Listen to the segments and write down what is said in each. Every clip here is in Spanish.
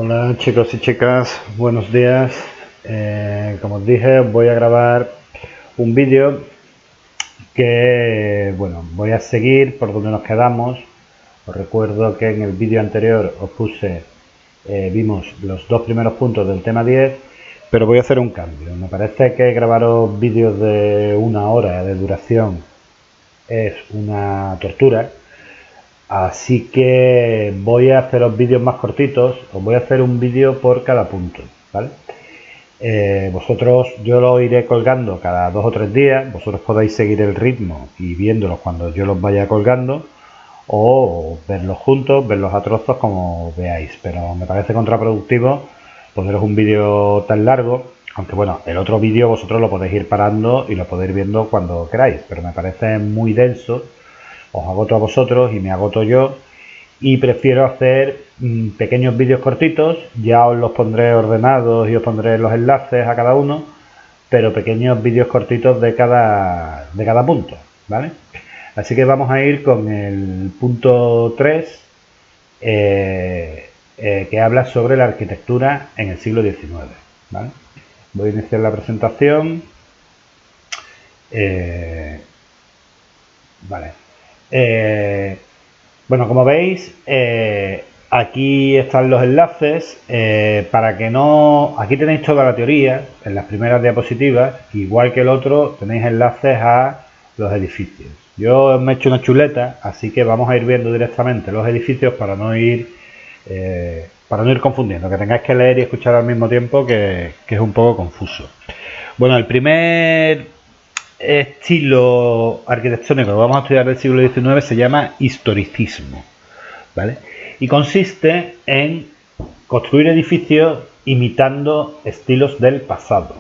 Hola chicos y chicas, buenos días. Como os dije, os voy a grabar un vídeo que, bueno, voy a seguir por donde nos quedamos. Os recuerdo que en el vídeo anterior os puse, vimos los dos primeros puntos del tema 10, pero voy a hacer un cambio. Me parece que grabaros vídeos de una hora de duración es una tortura. Así que voy a haceros vídeos más cortitos, os voy a hacer un vídeo por cada punto, ¿vale? Vosotros, yo lo iré colgando cada 2 o 3 días, vosotros podéis seguir el ritmo y viéndolos cuando yo los vaya colgando, o verlos juntos, verlos a trozos como veáis, pero me parece contraproductivo poneros un vídeo tan largo, aunque bueno, el otro vídeo vosotros lo podéis ir parando y lo podéis ir viendo cuando queráis, pero me parece muy denso. Os agoto a vosotros y me agoto yo, y prefiero hacer pequeños vídeos cortitos. Ya os los pondré ordenados y os pondré los enlaces a cada uno, pero pequeños vídeos cortitos de cada punto, ¿vale? Así que vamos a ir con el punto 3, que habla sobre la arquitectura en el siglo XIX, ¿vale? Voy a iniciar la presentación. Vale. Bueno, como veis, aquí están los enlaces. Para que no... Aquí tenéis toda la teoría en las primeras diapositivas. Igual que el otro, tenéis enlaces a los edificios. Yo me he hecho una chuleta, así que vamos a ir viendo directamente los edificios para no ir confundiendo, que tengáis que leer y escuchar al mismo tiempo, que es un poco confuso. Bueno, el primer estilo arquitectónico que vamos a estudiar del siglo XIX se llama historicismo, ¿vale? Y consiste en construir edificios imitando estilos del pasado,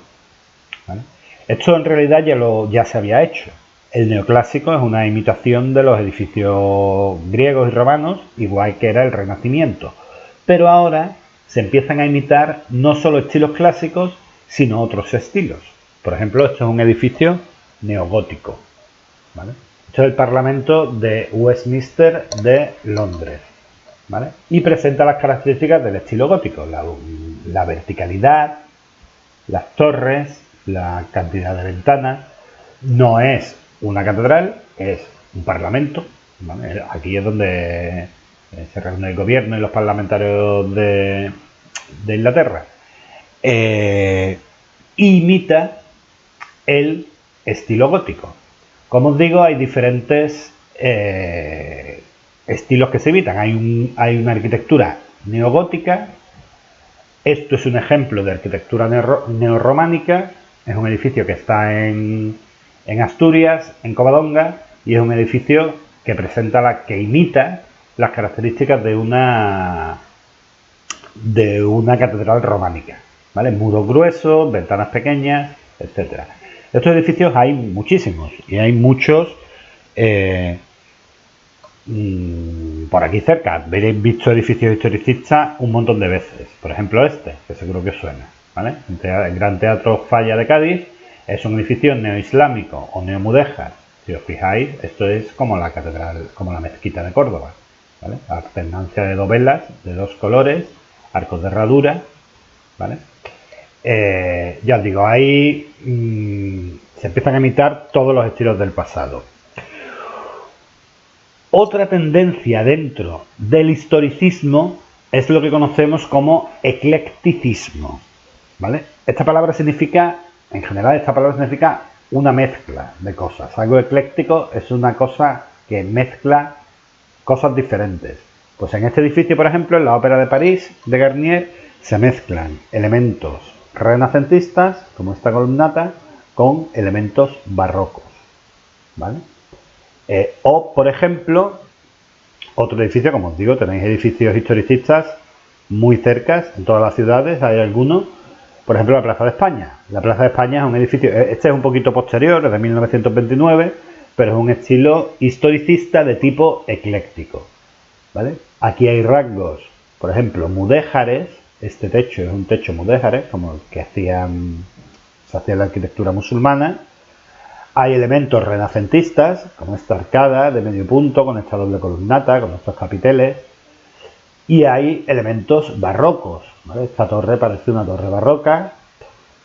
¿vale? Esto en realidad ya se había hecho. El neoclásico es una imitación de los edificios griegos y romanos, igual que era el Renacimiento. Pero ahora se empiezan a imitar no solo estilos clásicos, sino otros estilos. Por ejemplo, esto es un edificio neogótico, ¿vale? Esto es el Parlamento de Westminster de Londres, ¿vale? Y presenta las características del estilo gótico: la verticalidad, las torres, la cantidad de ventanas. No es una catedral, es un parlamento, ¿vale? Aquí es donde se reúne el gobierno y los parlamentarios de Inglaterra. Imita el estilo gótico. Como os digo, hay diferentes estilos que se imitan. Hay una arquitectura neogótica. Esto es un ejemplo de arquitectura neorrománica. Es un edificio que está en Asturias, en Covadonga, y es un edificio que imita las características de una catedral románica, ¿vale? Muros gruesos, ventanas pequeñas, etcétera. Estos edificios hay muchísimos, y hay muchos por aquí cerca. Veréis visto edificios historicistas un montón de veces. Por ejemplo este, que seguro que os suena, ¿vale? El Gran Teatro Falla de Cádiz es un edificio neoislámico o neomudéjar. Si os fijáis, esto es como la catedral, como la mezquita de Córdoba, ¿vale? La alternancia de dovelas de dos colores, arcos de herradura, ¿vale? Ya os digo, ahí se empiezan a imitar todos los estilos del pasado. Otra tendencia dentro del historicismo es lo que conocemos como eclecticismo, ¿vale? Esta palabra significa, en general, una mezcla de cosas. Algo ecléctico es una cosa que mezcla cosas diferentes. Pues en este edificio, por ejemplo, en la Ópera de París de Garnier, se mezclan elementos renacentistas, como esta columnata, con elementos barrocos, ¿vale? O, por ejemplo, otro edificio, como os digo, tenéis edificios historicistas muy cercas, en todas las ciudades hay algunos. Por ejemplo, la Plaza de España. La Plaza de España es un edificio, este es un poquito posterior, es de 1929, pero es un estilo historicista de tipo ecléctico, ¿vale? Aquí hay rasgos, por ejemplo, mudéjares. Este techo es un techo mudéjares, como el que se hacía en la arquitectura musulmana. Hay elementos renacentistas, como esta arcada de medio punto con esta doble columnata, con estos capiteles. y hay elementos barrocos, ¿vale? Esta torre parece una torre barroca.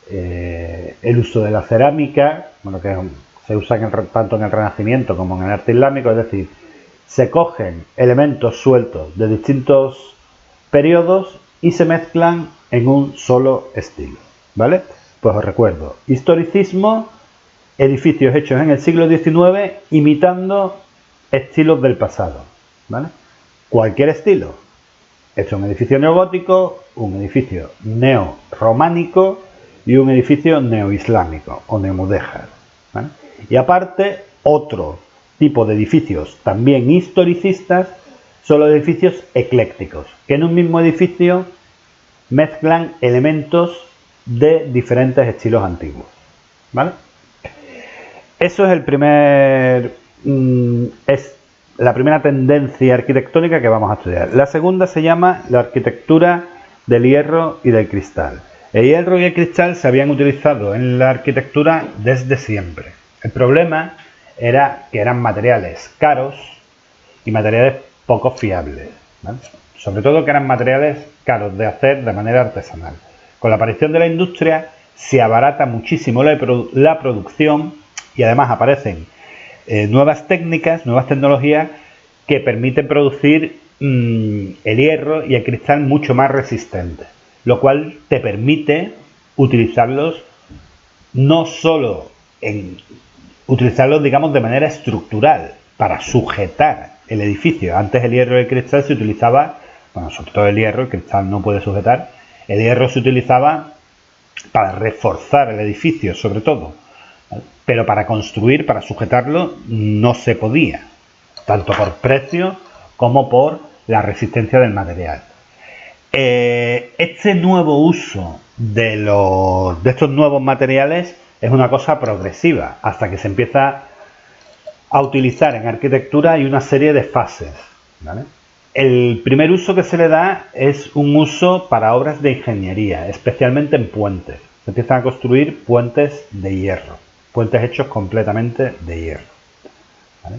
El uso de la cerámica, bueno, que se usa tanto en el Renacimiento como en el arte islámico, es decir, se cogen elementos sueltos de distintos periodos y se mezclan en un solo estilo, ¿vale? Pues os recuerdo, historicismo, edificios hechos en el siglo XIX imitando estilos del pasado, ¿vale? Cualquier estilo. Esto es un edificio neogótico, un edificio neorrománico y un edificio neoislámico o neomudéjar, ¿vale? Y aparte, otro tipo de edificios también historicistas son los edificios eclécticos, que en un mismo edificio mezclan elementos de diferentes estilos antiguos, ¿vale? Eso es el primer es la primera tendencia arquitectónica que vamos a estudiar. La segunda se llama la arquitectura del hierro y del cristal. El hierro y el cristal se habían utilizado en la arquitectura desde siempre. El problema era que eran materiales caros y materiales poco fiables, ¿vale? Sobre todo que eran materiales caros de hacer de manera artesanal. Con la aparición de la industria se abarata muchísimo la producción y además aparecen nuevas técnicas, nuevas tecnologías que permiten producir el hierro y el cristal mucho más resistentes, lo cual te permite utilizarlos no solo utilizarlos, digamos, de manera estructural para sujetar el edificio. Antes el hierro y el cristal se utilizaba, bueno, sobre todo el hierro, el cristal no puede sujetar, el hierro se utilizaba para reforzar el edificio, sobre todo, ¿vale? Pero para construir, para sujetarlo, no se podía, tanto por precio como por la resistencia del material. Este nuevo uso de estos nuevos materiales es una cosa progresiva, hasta que se empieza a utilizar en arquitectura hay una serie de fases, ¿vale? El primer uso que se le da es un uso para obras de ingeniería, especialmente en puentes. Se empiezan a construir puentes de hierro, puentes hechos completamente de hierro, ¿vale?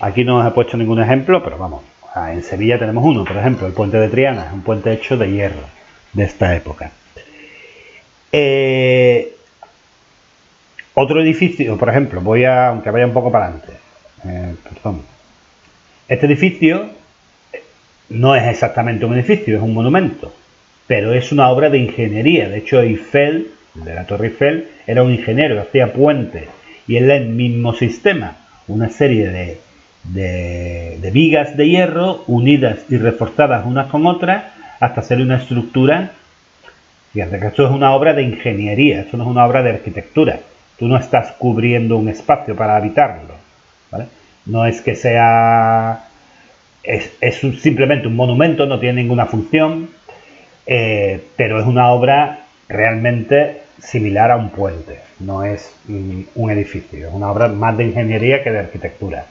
Aquí no os he puesto ningún ejemplo, pero vamos, en Sevilla tenemos uno, por ejemplo, el puente de Triana, es un puente hecho de hierro de esta época. Otro edificio, por ejemplo, aunque vaya un poco para adelante, perdón. Este edificio no es exactamente un edificio, es un monumento, pero es una obra de ingeniería. De hecho, Eiffel, de la Torre Eiffel, era un ingeniero, hacía puentes y es el mismo sistema, una serie de vigas de hierro unidas y reforzadas unas con otras hasta hacer una estructura. Fíjate que esto es una obra de ingeniería, esto no es una obra de arquitectura. Tú no estás cubriendo un espacio para habitarlo, ¿vale? No es que sea... Es simplemente un monumento, no tiene ninguna función, pero es una obra realmente similar a un puente, no es un edificio, es una obra más de ingeniería que de arquitectura.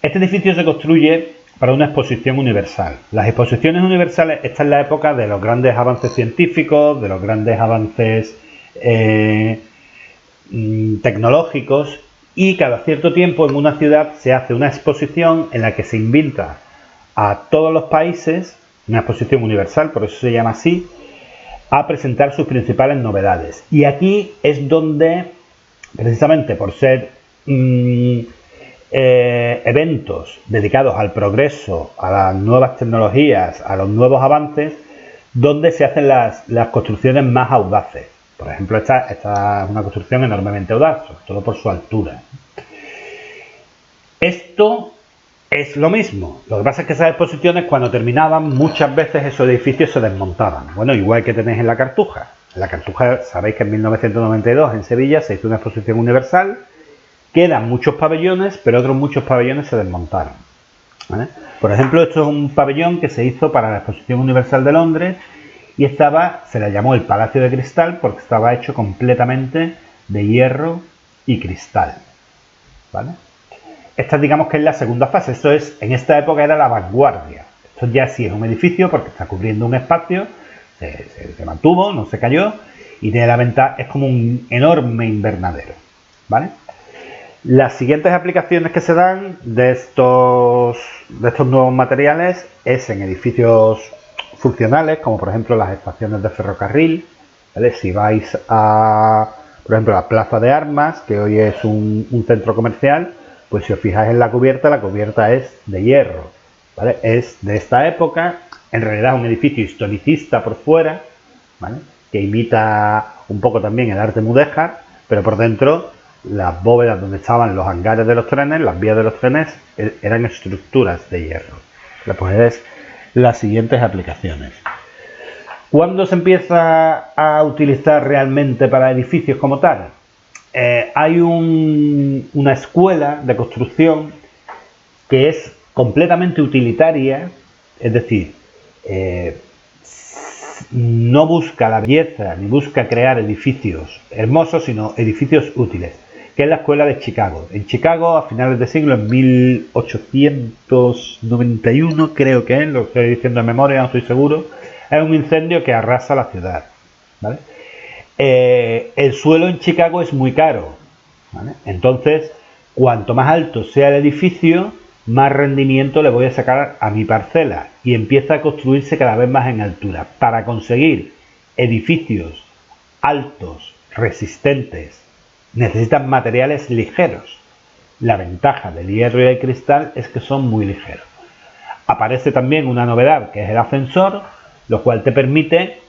Este edificio se construye para una exposición universal. Las exposiciones universales, esta es la época de los grandes avances científicos, de los grandes avances tecnológicos, y cada cierto tiempo en una ciudad se hace una exposición en la que se invita a todos los países, una exposición universal, por eso se llama así, a presentar sus principales novedades. Y aquí es donde, precisamente por ser eventos dedicados al progreso, a las nuevas tecnologías, a los nuevos avances, donde se hacen las construcciones más audaces. Por ejemplo, esta es una construcción enormemente audaz, sobre todo por su altura. Esto es lo mismo. Lo que pasa es que esas exposiciones, cuando terminaban, muchas veces esos edificios se desmontaban. Bueno, igual que tenéis en la Cartuja. En la Cartuja, sabéis que en 1992 en Sevilla se hizo una exposición universal. Quedan muchos pabellones, pero otros muchos pabellones se desmontaron, ¿vale? Por ejemplo, esto es un pabellón que se hizo para la Exposición Universal de Londres y se le llamó el Palacio de Cristal porque estaba hecho completamente de hierro y cristal, ¿vale? Esta, digamos que es la segunda fase. Esto es, en esta época era la vanguardia. Esto ya sí es un edificio porque está cubriendo un espacio, se mantuvo, no se cayó y tiene la ventaja, es como un enorme invernadero, ¿vale? Las siguientes aplicaciones que se dan de estos nuevos materiales es en edificios funcionales, como por ejemplo las estaciones de ferrocarril, ¿vale? Si vais a, por ejemplo, la Plaza de Armas, que hoy es un centro comercial, pues si os fijáis en la cubierta es de hierro, ¿vale? Es de esta época, en realidad es un edificio historicista por fuera, ¿vale? Que imita un poco también el arte mudéjar, pero por dentro las bóvedas donde estaban los hangares de los trenes, las vías de los trenes, eran estructuras de hierro. Pues es las siguientes aplicaciones. ¿Cuándo se empieza a utilizar realmente para edificios como tal? Hay una escuela de construcción que es completamente utilitaria, es decir, no busca la belleza ni busca crear edificios hermosos, sino edificios útiles, que es la escuela de Chicago. En Chicago, a finales de siglo, en 1891, creo que es, lo estoy diciendo de memoria, no estoy seguro, es un incendio que arrasa la ciudad, ¿vale? El suelo en Chicago es muy caro, ¿vale? Entonces, cuanto más alto sea el edificio, más rendimiento le voy a sacar a mi parcela, y empieza a construirse cada vez más en altura. Para conseguir edificios altos, resistentes, necesitan materiales ligeros. La ventaja del hierro y el cristal es que son muy ligeros. Aparece también una novedad, que es el ascensor, lo cual te permite,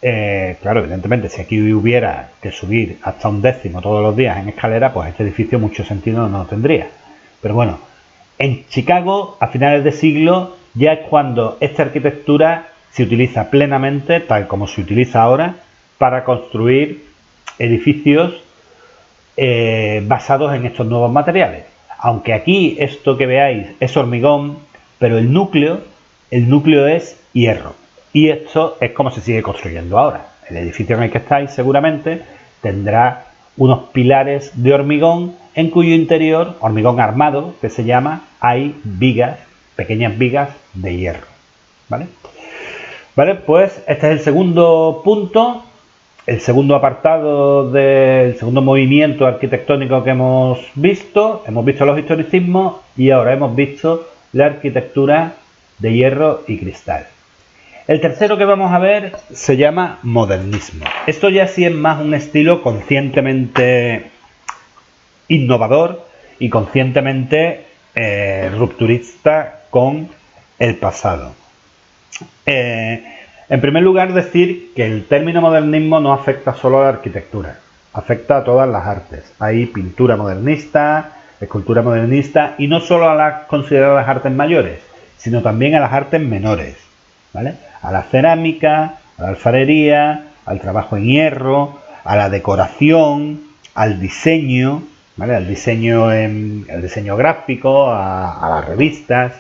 claro, evidentemente, si aquí hubiera que subir hasta un décimo todos los días en escalera, pues este edificio mucho sentido no tendría. Pero bueno, en Chicago, a finales de siglo, ya es cuando esta arquitectura se utiliza plenamente, tal como se utiliza ahora, para construir edificios basados en estos nuevos materiales. Aunque aquí esto que veáis es hormigón, pero el núcleo es hierro. Y esto es como se sigue construyendo ahora. El edificio en el que estáis seguramente tendrá unos pilares de hormigón en cuyo interior, hormigón armado, que se llama, hay vigas, pequeñas vigas de hierro. ¿Vale? Vale, pues este es el segundo punto, el segundo apartado del segundo movimiento arquitectónico que hemos visto. Hemos visto los historicismos y ahora hemos visto la arquitectura de hierro y cristal. El tercero que vamos a ver se llama modernismo. Esto ya sí es más un estilo conscientemente innovador y conscientemente rupturista con el pasado. En primer lugar, decir que el término modernismo no afecta solo a la arquitectura, afecta a todas las artes. Hay pintura modernista, escultura modernista, y no solo a las consideradas artes mayores, sino también a las artes menores, ¿vale? A la cerámica, a la alfarería, al trabajo en hierro, a la decoración, al diseño, ¿vale? Al diseño, el diseño gráfico, a las revistas,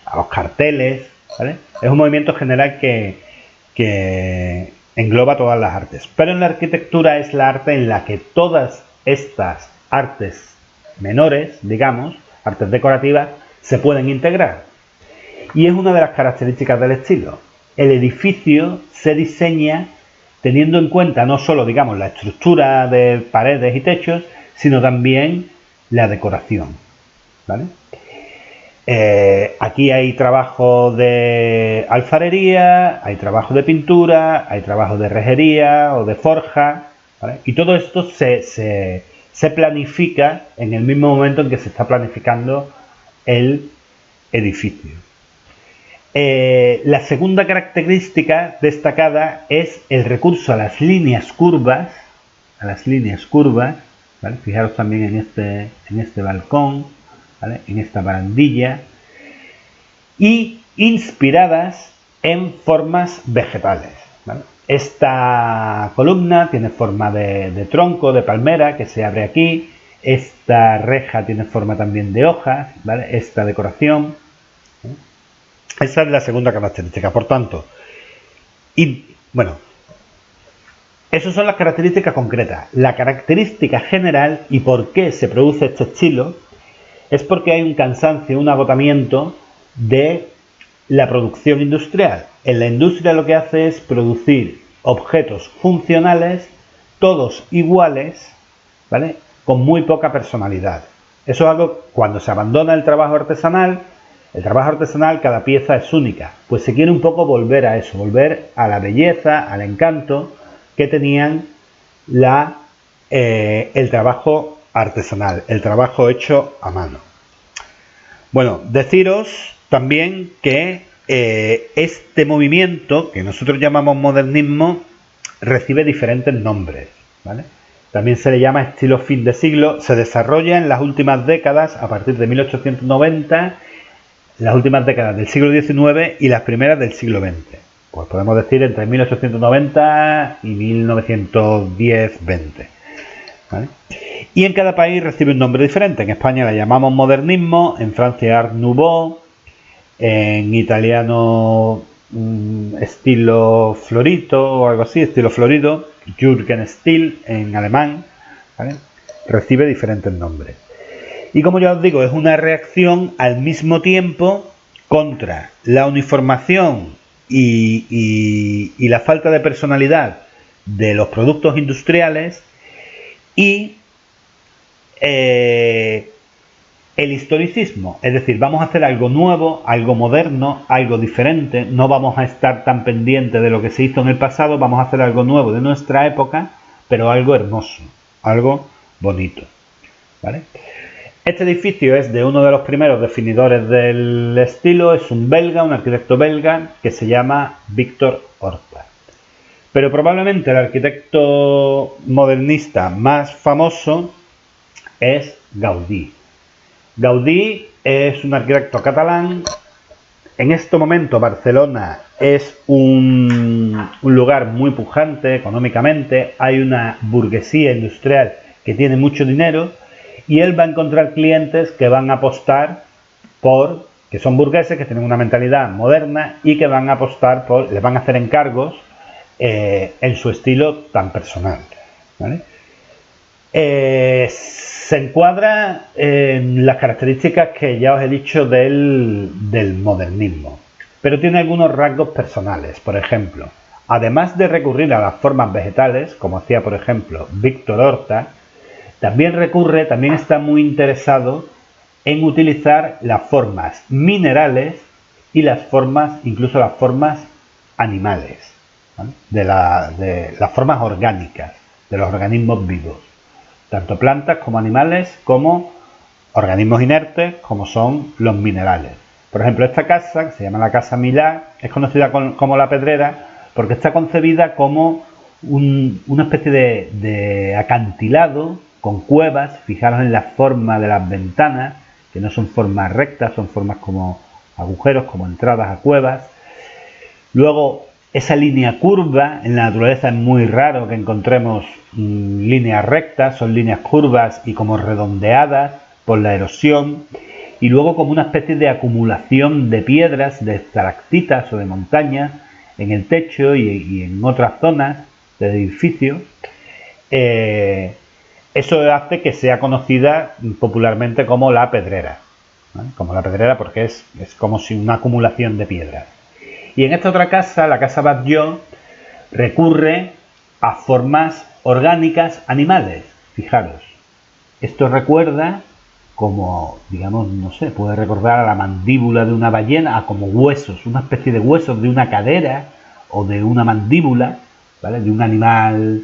a los carteles, ¿vale? Es un movimiento general que engloba todas las artes. Pero en la arquitectura es la arte en la que todas estas artes menores, digamos, artes decorativas, se pueden integrar. Y es una de las características del estilo. El edificio se diseña teniendo en cuenta no solo, digamos, la estructura de paredes y techos, sino también la decoración, ¿vale? Aquí hay trabajo de alfarería, hay trabajo de pintura, hay trabajo de rejería o de forja, ¿vale? Y todo esto se planifica en el mismo momento en que se está planificando el edificio. La segunda característica destacada es el recurso a las líneas curvas, ¿vale? Fijaros también en este balcón, ¿vale? En esta barandilla, y inspiradas en formas vegetales, ¿vale? Esta columna tiene forma de tronco, de palmera, que se abre aquí. Esta reja tiene forma también de hojas, ¿vale? Esta decoración, ¿eh? Esa es la segunda característica. Por tanto, esas son las características concretas. La característica general y por qué se produce este estilo es porque hay un cansancio, un agotamiento de la producción industrial. En la industria lo que hace es producir objetos funcionales, todos iguales, ¿vale? con muy poca personalidad. Eso es algo, cuando se abandona el trabajo artesanal, cada pieza es única, pues se quiere un poco volver a eso, volver a la belleza, al encanto que tenían el trabajo artesanal, el trabajo hecho a mano. Bueno, deciros también que este movimiento, que nosotros llamamos modernismo, recibe diferentes nombres, ¿vale? También se le llama estilo fin de siglo, se desarrolla en las últimas décadas, a partir de 1890, las últimas décadas del siglo XIX y las primeras del siglo XX. Pues podemos decir entre 1890 y 1910-20. ¿Vale? Y en cada país recibe un nombre diferente. En España la llamamos modernismo, en Francia Art Nouveau, en italiano estilo florito o algo así, estilo florido, Jugendstil en alemán, ¿vale? Recibe diferentes nombres. Y como ya os digo, es una reacción al mismo tiempo contra la uniformación y la falta de personalidad de los productos industriales y el historicismo, es decir, vamos a hacer algo nuevo, algo moderno, algo diferente, no vamos a estar tan pendientes de lo que se hizo en el pasado, vamos a hacer algo nuevo de nuestra época, pero algo hermoso, algo bonito, ¿vale? Este edificio es de uno de los primeros definidores del estilo, es un belga, un arquitecto belga que se llama Victor Horta. Pero probablemente el arquitecto modernista más famoso es Gaudí. Gaudí es un arquitecto catalán. En este momento Barcelona es un lugar muy pujante económicamente, hay una burguesía industrial que tiene mucho dinero y él va a encontrar clientes que van a apostar que son burgueses, que tienen una mentalidad moderna y que van a apostar les van a hacer encargos en su estilo tan personal, ¿vale? Se encuadra en las características que ya os he dicho del modernismo, pero tiene algunos rasgos personales. Por ejemplo, además de recurrir a las formas vegetales, como hacía por ejemplo Victor Horta, también está muy interesado en utilizar las formas minerales y incluso las formas animales, ¿vale? De las formas orgánicas, de los organismos vivos. Tanto plantas como animales, como organismos inertes, como son los minerales. Por ejemplo, esta casa, que se llama la Casa Milá, es conocida como La Pedrera porque está concebida como una especie de acantilado con cuevas. Fijaros en la forma de las ventanas, que no son formas rectas, son formas como agujeros, como entradas a cuevas. Luego, esa línea curva, en la naturaleza es muy raro que encontremos líneas rectas, son líneas curvas y como redondeadas por la erosión, y luego como una especie de acumulación de piedras, de estalactitas o de montañas en el techo y en otras zonas del edificio. Eso hace que sea conocida popularmente como La Pedrera, ¿vale? Como La Pedrera porque es como si una acumulación de piedras. Y en esta otra casa, la Casa Batlló, recurre a formas orgánicas animales. Fijaros, esto recuerda como, digamos, no sé, puede recordar a la mandíbula de una ballena, a como huesos, una especie de huesos de una cadera o de una mandíbula, ¿vale? De un animal,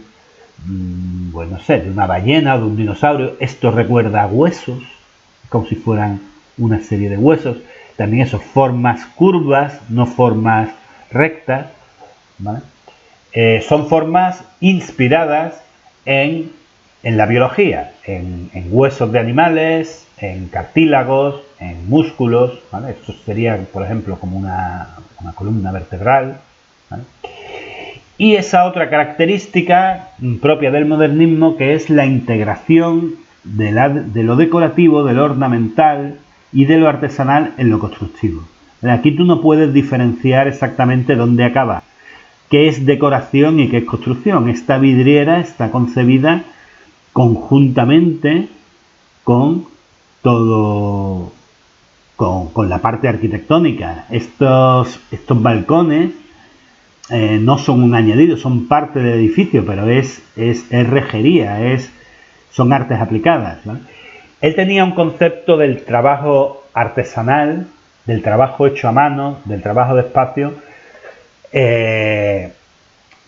pues no sé, de una ballena o de un dinosaurio. Esto recuerda a huesos, como si fueran una serie de huesos. También eso, formas curvas, no formas rectas, ¿vale? Son formas inspiradas en la biología, en huesos de animales, en cartílagos, en músculos, ¿vale? Esto sería, por ejemplo, como una columna vertebral, ¿vale? Y esa otra característica propia del modernismo, que es la integración de lo decorativo, de lo ornamental y de lo artesanal en lo constructivo. Aquí tú no puedes diferenciar exactamente dónde acaba, qué es decoración y qué es construcción. Esta vidriera está concebida conjuntamente con todo, con la parte arquitectónica. Estos balcones no son un añadido, son parte del edificio, pero es rejería, son artes aplicadas, ¿vale? Él tenía un concepto del trabajo artesanal, del trabajo hecho a mano, del trabajo despacio,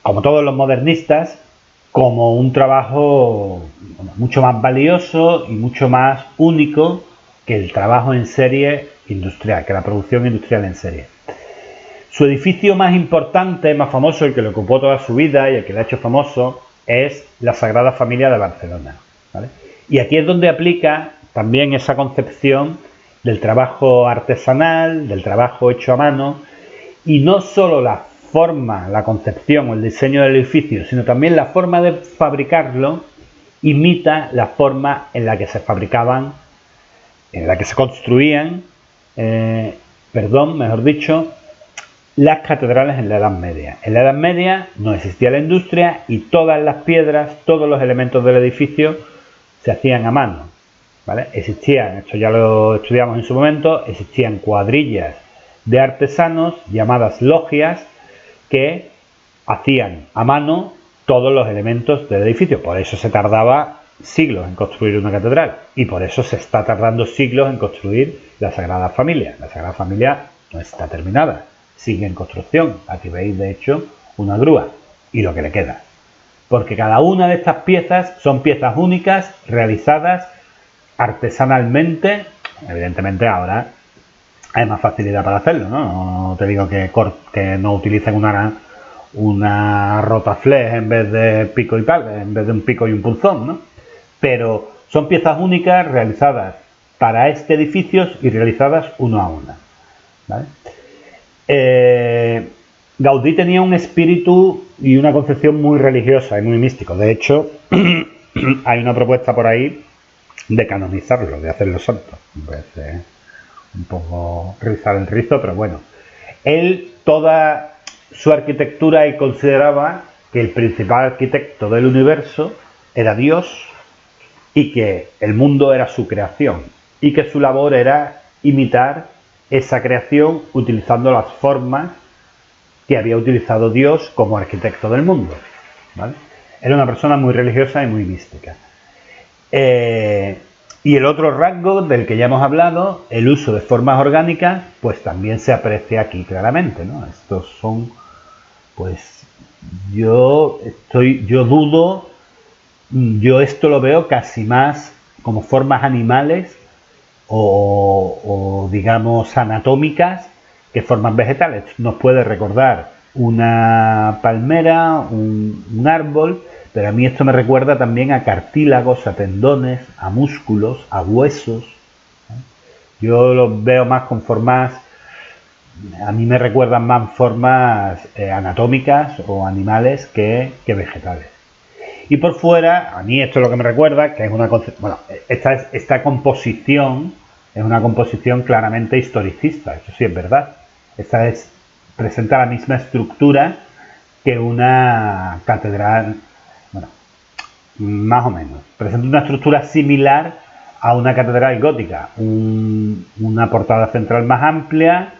como todos los modernistas, como un trabajo mucho más valioso y mucho más único que el trabajo en serie industrial, que la producción industrial en serie. Su edificio más importante, más famoso, el que le ocupó toda su vida y el que le ha hecho famoso, es la Sagrada Familia de Barcelona, ¿vale? Y aquí es donde aplica también esa concepción del trabajo artesanal, del trabajo hecho a mano, y no solo la forma, la concepción o el diseño del edificio, sino también la forma de fabricarlo imita la forma en la que se fabricaban, en la que se construían, mejor dicho, las catedrales en la Edad Media. En la Edad Media no existía la industria y todas las piedras, todos los elementos del edificio se hacían a mano, ¿vale? Existían, esto ya lo estudiamos en su momento, existían cuadrillas de artesanos llamadas logias que hacían a mano todos los elementos del edificio. Por eso se tardaba siglos en construir una catedral y por eso se está tardando siglos en construir la Sagrada Familia. La Sagrada Familia no está terminada, sigue en construcción. Aquí veis, de hecho, una grúa y lo que le queda. Porque cada una de estas piezas son piezas únicas, realizadas artesanalmente. Evidentemente ahora hay más facilidad para hacerlo, ¿no? No te digo que no utilicen una rotaflex en vez de pico y pal, en vez de un pico y un punzón, ¿no? Pero son piezas únicas realizadas para este edificio y realizadas uno a una, ¿vale? Gaudí tenía un espíritu y una concepción muy religiosa y muy místico. De hecho, hay una propuesta por ahí de canonizarlo, de hacerlo santo. Me parece un poco rizar el rizo, pero bueno. Él, toda su arquitectura, él consideraba que el principal arquitecto del universo era Dios y que el mundo era su creación y que su labor era imitar esa creación utilizando las formas que había utilizado Dios como arquitecto del mundo, ¿vale? Era una persona muy religiosa y muy mística. Y el otro rasgo del que ya hemos hablado, el uso de formas orgánicas, pues también se aprecia aquí claramente, ¿no? Estos son, pues, yo esto lo veo casi más como formas animales o digamos anatómicas que formas vegetales. Nos puede recordar una palmera, un árbol, pero a mí esto me recuerda también a cartílagos, a tendones, a músculos, a huesos. Yo los veo más con formas, a mí me recuerdan más formas anatómicas o animales que vegetales. Y por fuera, a mí esto es lo que me recuerda, que es una bueno, esta composición es una composición claramente historicista, eso sí es verdad. Esta presenta la misma estructura que una catedral, bueno, más o menos. Presenta una estructura similar a una catedral gótica. Una portada central más amplia,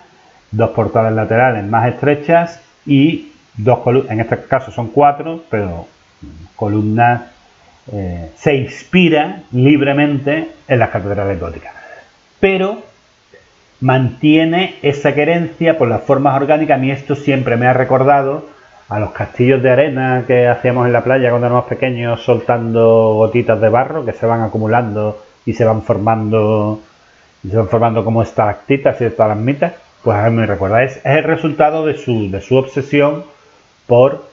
dos portadas laterales más estrechas y dos columnas, en este caso son 4, pero columnas, se inspira libremente en las catedrales góticas. Pero mantiene esa querencia por las formas orgánicas. A mí esto siempre me ha recordado a los castillos de arena que hacíamos en la playa cuando éramos pequeños, soltando gotitas de barro que se van acumulando y se van formando como estalactitas y estalagmitas. Pues a mí me recuerda, es el resultado de su obsesión por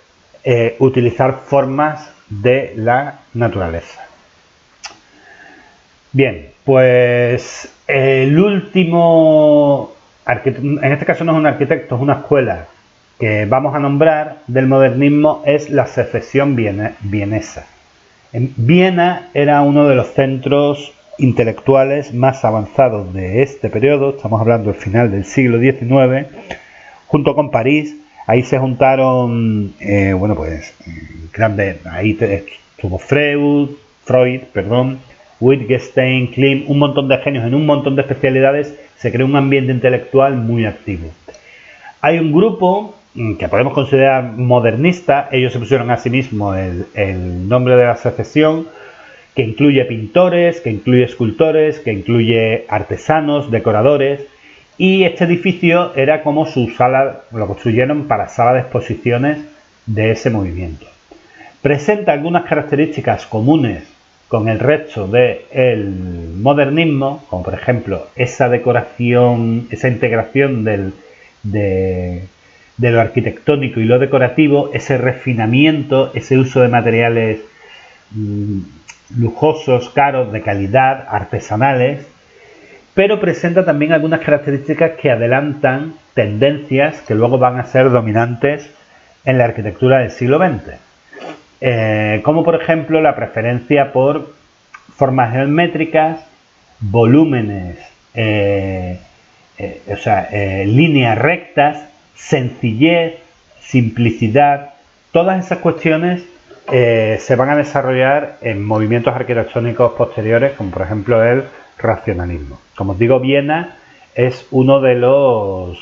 utilizar formas de la naturaleza. Bien, pues el último en este caso no es un arquitecto, es una escuela que vamos a nombrar del modernismo, es la secesión vienesa. En Viena era uno de los centros intelectuales más avanzados de este periodo, estamos hablando del final del siglo XIX, junto con París. Ahí se juntaron, grandes, ahí estuvo Freud, Wittgenstein, Klimt, un montón de genios en un montón de especialidades. Se creó un ambiente intelectual muy activo. Hay un grupo que podemos considerar modernista, ellos se pusieron a sí mismos el nombre de la secesión, que incluye pintores, que incluye escultores, que incluye artesanos, decoradores, y este edificio era como su sala, lo construyeron para sala de exposiciones de ese movimiento. Presenta algunas características comunes con el resto del modernismo, como por ejemplo esa decoración, esa integración de lo arquitectónico y lo decorativo, ese refinamiento, ese uso de materiales lujosos, caros, de calidad, artesanales, pero presenta también algunas características que adelantan tendencias que luego van a ser dominantes en la arquitectura del siglo XX. Como por ejemplo la preferencia por formas geométricas, volúmenes, líneas rectas, sencillez, simplicidad. Todas esas cuestiones se van a desarrollar en movimientos arquitectónicos posteriores, como por ejemplo el racionalismo. Como os digo, Viena es uno de los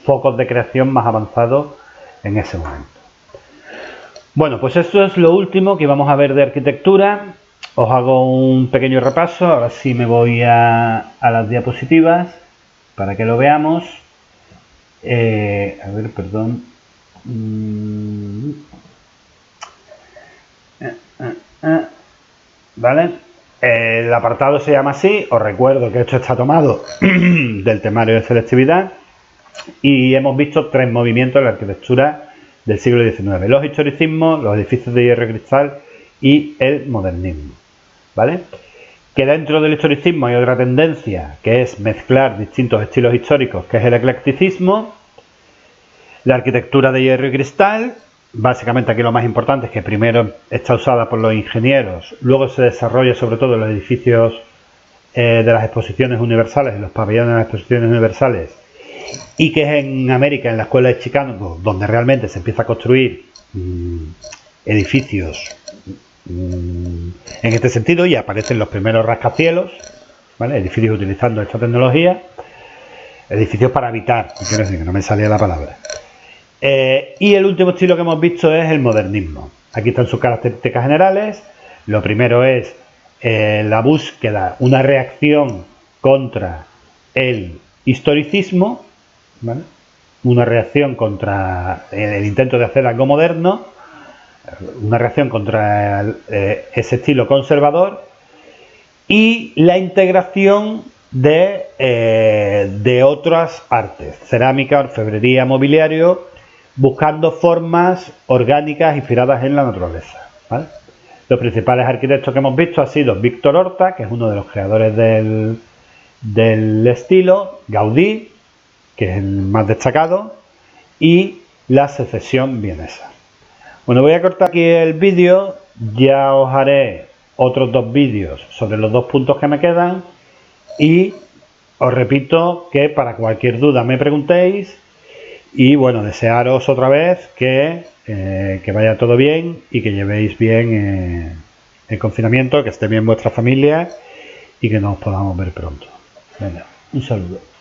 focos de creación más avanzados en ese momento. Bueno, pues esto es lo último que vamos a ver de arquitectura. Os hago un pequeño repaso. Ahora sí me voy a las diapositivas para que lo veamos. Perdón. ¿Vale? El apartado se llama así. Os recuerdo que esto está tomado del temario de selectividad y hemos visto 3 movimientos en la arquitectura del siglo XIX: los historicismos, los edificios de hierro y cristal y el modernismo. ¿Vale? Que dentro del historicismo hay otra tendencia, que es mezclar distintos estilos históricos, que es el eclecticismo. La arquitectura de hierro y cristal, básicamente aquí lo más importante es que primero está usada por los ingenieros, luego se desarrolla sobre todo en los edificios de las exposiciones universales, en los pabellones de las exposiciones universales, y que es en América, en la escuela de Chicago, donde realmente se empieza a construir edificios en este sentido, y aparecen los primeros rascacielos, ¿vale? Edificios utilizando esta tecnología, edificios para habitar, quiero decir que no me salía la palabra. Y el último estilo que hemos visto es el modernismo. Aquí están sus características generales. Lo primero es la búsqueda, una reacción contra el historicismo, ¿vale? Una reacción contra el intento de hacer algo moderno, una reacción contra ese estilo conservador, y la integración de otras artes, cerámica, orfebrería, mobiliario, buscando formas orgánicas inspiradas en la naturaleza, ¿vale? Los principales arquitectos que hemos visto han sido Víctor Horta, que es uno de los creadores del estilo, Gaudí, que es el más destacado, y la Secesión vienesa. Bueno, voy a cortar aquí el vídeo, ya os haré otros 2 vídeos sobre los 2 puntos que me quedan, y os repito que para cualquier duda me preguntéis. Y bueno, desearos otra vez que vaya todo bien y que llevéis bien el confinamiento, que esté bien vuestra familia y que nos podamos ver pronto. Venga, un saludo.